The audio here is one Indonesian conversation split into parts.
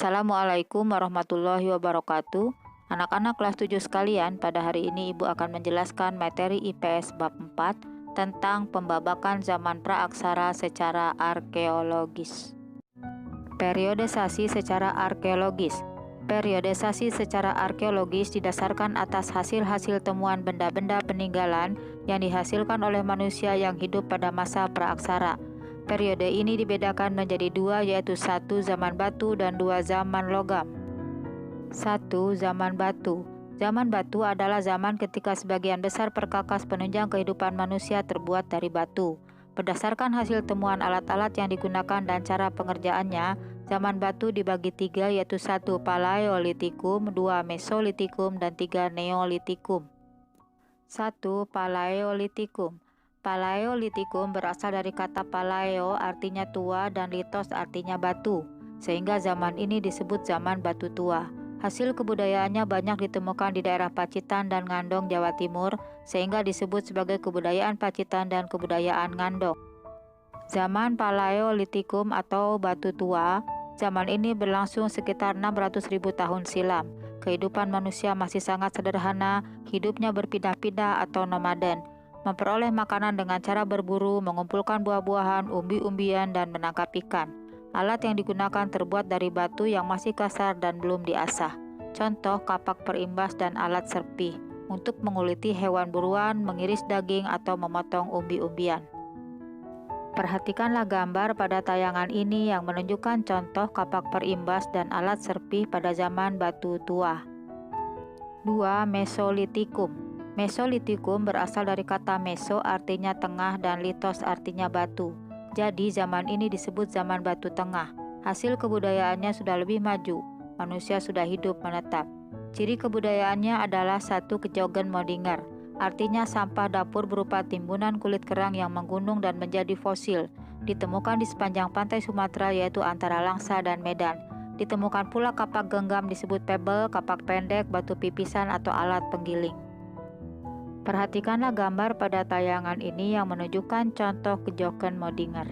Assalamualaikum warahmatullahi wabarakatuh. Anak-anak kelas 7 sekalian, pada hari ini Ibu akan menjelaskan materi IPS bab 4 tentang pembabakan zaman praaksara secara arkeologis. Periodisasi secara arkeologis. Periodisasi secara arkeologis didasarkan atas hasil-hasil temuan benda-benda peninggalan yang dihasilkan oleh manusia yang hidup pada masa praaksara. Periode ini dibedakan menjadi dua, yaitu 1 zaman batu dan 2 zaman logam. 1. Zaman batu. Zaman batu adalah zaman ketika sebagian besar perkakas penunjang kehidupan manusia terbuat dari batu. Berdasarkan hasil temuan alat-alat yang digunakan dan cara pengerjaannya, zaman batu dibagi 3, yaitu 1. Paleolitikum, 2. Mesolitikum, dan 3. Neolitikum. 1. Paleolitikum. Paleolitikum berasal dari kata paleo artinya tua dan litos artinya batu, sehingga zaman ini disebut zaman batu tua. Hasil kebudayaannya banyak ditemukan di daerah Pacitan dan Ngandong, Jawa Timur, sehingga disebut sebagai kebudayaan Pacitan dan kebudayaan Ngandong. Zaman Paleolitikum atau batu tua, zaman ini berlangsung sekitar 600.000 tahun silam. Kehidupan manusia masih sangat sederhana, hidupnya berpindah-pindah atau nomaden, memperoleh makanan dengan cara berburu, mengumpulkan buah-buahan, umbi-umbian, dan menangkap ikan. Alat yang digunakan terbuat dari batu yang masih kasar dan belum diasah. Contoh kapak perimbas dan alat serpih untuk menguliti hewan buruan, mengiris daging, atau memotong umbi-umbian. Perhatikanlah gambar pada tayangan ini yang menunjukkan contoh kapak perimbas dan alat serpih pada zaman batu tua. 2. Mesolitikum. Mesolitikum berasal dari kata meso artinya tengah dan litos artinya batu. Jadi zaman ini disebut zaman batu tengah. Hasil kebudayaannya sudah lebih maju. Manusia sudah hidup menetap. Ciri kebudayaannya adalah 1. Kejogen Modinger, artinya sampah dapur berupa timbunan kulit kerang yang menggunung dan menjadi fosil. Ditemukan di sepanjang pantai Sumatera, yaitu antara Langsa dan Medan. Ditemukan pula kapak genggam disebut pebble, kapak pendek, batu pipisan atau alat penggiling. Perhatikanlah gambar pada tayangan ini yang menunjukkan contoh kejogen Modinger.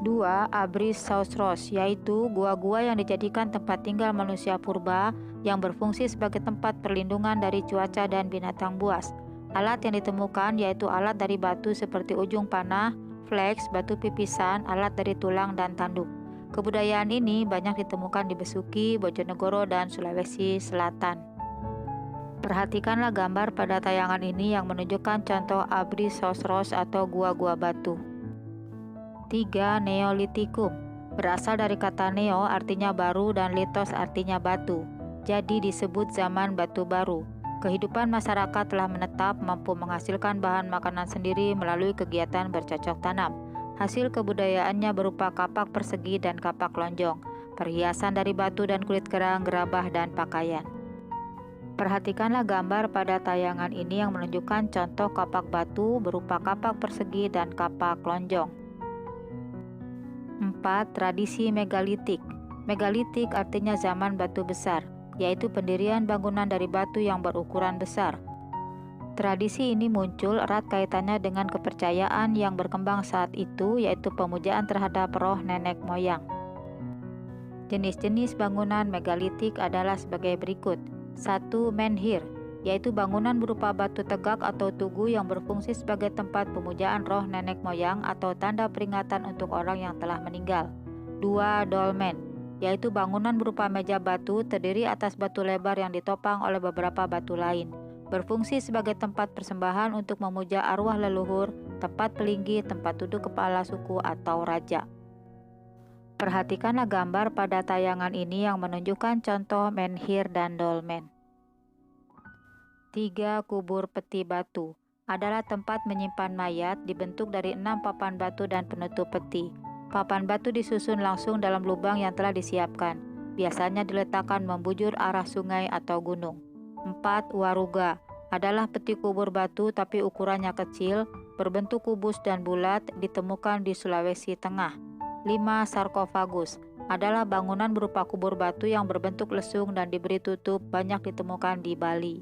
2. Abrisaurus, yaitu gua-gua yang dijadikan tempat tinggal manusia purba yang berfungsi sebagai tempat perlindungan dari cuaca dan binatang buas. Alat yang ditemukan yaitu alat dari batu seperti ujung panah, flex, batu pipisan, alat dari tulang, dan tanduk. Kebudayaan ini banyak ditemukan di Besuki, Bojonegoro, dan Sulawesi Selatan. Perhatikanlah gambar pada tayangan ini yang menunjukkan contoh Abrisaurus atau gua-gua batu. 3. Neolitikum. Berasal dari kata neo artinya baru dan litos artinya batu. Jadi disebut zaman batu baru. Kehidupan masyarakat telah menetap, mampu menghasilkan bahan makanan sendiri melalui kegiatan bercocok tanam. Hasil kebudayaannya berupa kapak persegi dan kapak lonjong, perhiasan dari batu dan kulit kerang, gerabah, dan pakaian. Perhatikanlah gambar pada tayangan ini yang menunjukkan contoh kapak batu berupa kapak persegi dan kapak lonjong. 4. Tradisi megalitik. Megalitik artinya zaman batu besar, yaitu pendirian bangunan dari batu yang berukuran besar. Tradisi ini muncul erat kaitannya dengan kepercayaan yang berkembang saat itu, yaitu pemujaan terhadap roh nenek moyang. Jenis-jenis bangunan megalitik adalah sebagai berikut. 1. Menhir, yaitu bangunan berupa batu tegak atau tugu yang berfungsi sebagai tempat pemujaan roh nenek moyang atau tanda peringatan untuk orang yang telah meninggal. 2. Dolmen, yaitu bangunan berupa meja batu terdiri atas batu lebar yang ditopang oleh beberapa batu lain. Berfungsi sebagai tempat persembahan untuk memuja arwah leluhur, tempat pelinggi, tempat duduk kepala suku atau raja. Perhatikanlah gambar pada tayangan ini yang menunjukkan contoh menhir dan dolmen. 3. Kubur peti batu. Adalah tempat menyimpan mayat dibentuk dari 6 papan batu dan penutup peti. Papan batu disusun langsung dalam lubang yang telah disiapkan. Biasanya diletakkan membujur arah sungai atau gunung. 4. Waruga. Adalah peti kubur batu tapi ukurannya kecil, berbentuk kubus dan bulat, ditemukan di Sulawesi Tengah. 5. Sarkofagus. Adalah bangunan berupa kubur batu yang berbentuk lesung dan diberi tutup, banyak ditemukan di Bali.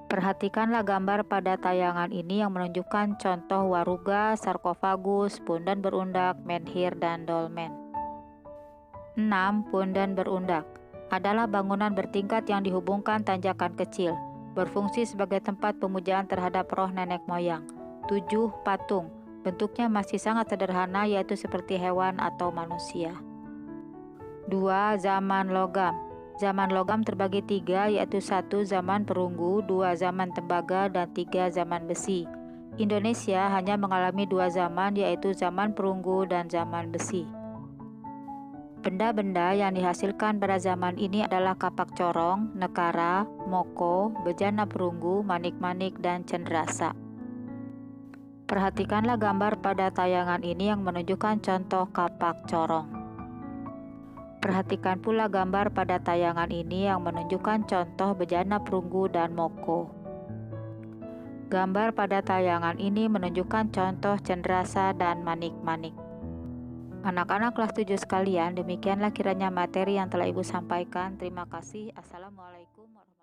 Perhatikanlah gambar pada tayangan ini yang menunjukkan contoh waruga, sarkofagus, pundan berundak, menhir, dan dolmen. 6. Punden berundak adalah bangunan bertingkat yang dihubungkan tanjakan kecil, berfungsi sebagai tempat pemujaan terhadap roh nenek moyang. 7. Patung, bentuknya masih sangat sederhana, yaitu seperti hewan atau manusia. 2. Zaman logam. Zaman logam terbagi 3, yaitu 1. Zaman perunggu, 2. Zaman tembaga, dan 3. Zaman besi. Indonesia hanya mengalami 2 zaman, yaitu zaman perunggu dan zaman besi. Benda-benda yang dihasilkan pada zaman ini adalah kapak corong, nekara, moko, bejana perunggu, manik-manik, dan cenderamata. Perhatikanlah gambar pada tayangan ini yang menunjukkan contoh kapak corong. Perhatikan pula gambar pada tayangan ini yang menunjukkan contoh bejana perunggu dan moko. Gambar pada tayangan ini menunjukkan contoh cenderamata dan manik-manik. Anak-anak kelas 7 sekalian, demikianlah kiranya materi yang telah Ibu sampaikan. Terima kasih. Assalamualaikum warahmatullahi wabarakatuh.